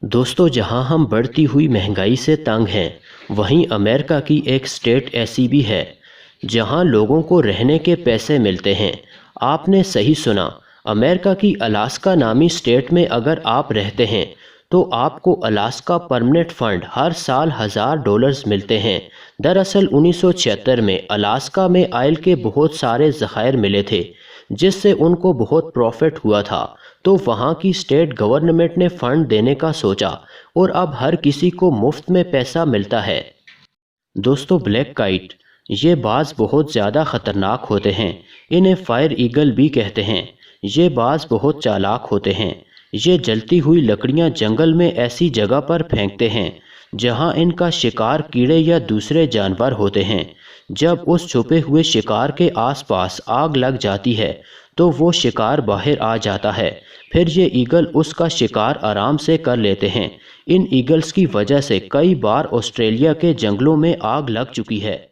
دوستو، جہاں ہم بڑھتی ہوئی مہنگائی سے تنگ ہیں، وہیں امریکہ کی ایک اسٹیٹ ایسی بھی ہے جہاں لوگوں کو رہنے کے پیسے ملتے ہیں۔ آپ نے صحیح سنا، امریکہ کی الاسکا نامی اسٹیٹ میں اگر آپ رہتے ہیں تو آپ کو الاسکا پرمننٹ فنڈ ہر سال $1000 ملتے ہیں۔ دراصل 1976 میں الاسکا میں آئل کے بہت سارے ذخائر ملے تھے، جس سے ان کو بہت پروفٹ ہوا تھا، تو وہاں کی اسٹیٹ گورنمنٹ نے فنڈ دینے کا سوچا اور اب ہر کسی کو مفت میں پیسہ ملتا ہے۔ دوستو، بلیک کائٹ یہ باز بہت زیادہ خطرناک ہوتے ہیں۔ انہیں فائر ایگل بھی کہتے ہیں۔ یہ باز بہت چالاک ہوتے ہیں۔ یہ جلتی ہوئی لکڑیاں جنگل میں ایسی جگہ پر پھینکتے ہیں جہاں ان کا شکار کیڑے یا دوسرے جانور ہوتے ہیں۔ جب اس چھپے ہوئے شکار کے آس پاس آگ لگ جاتی ہے تو وہ شکار باہر آ جاتا ہے، پھر یہ ایگل اس کا شکار آرام سے کر لیتے ہیں۔ ان ایگلز کی وجہ سے کئی بار آسٹریلیا کے جنگلوں میں آگ لگ چکی ہے۔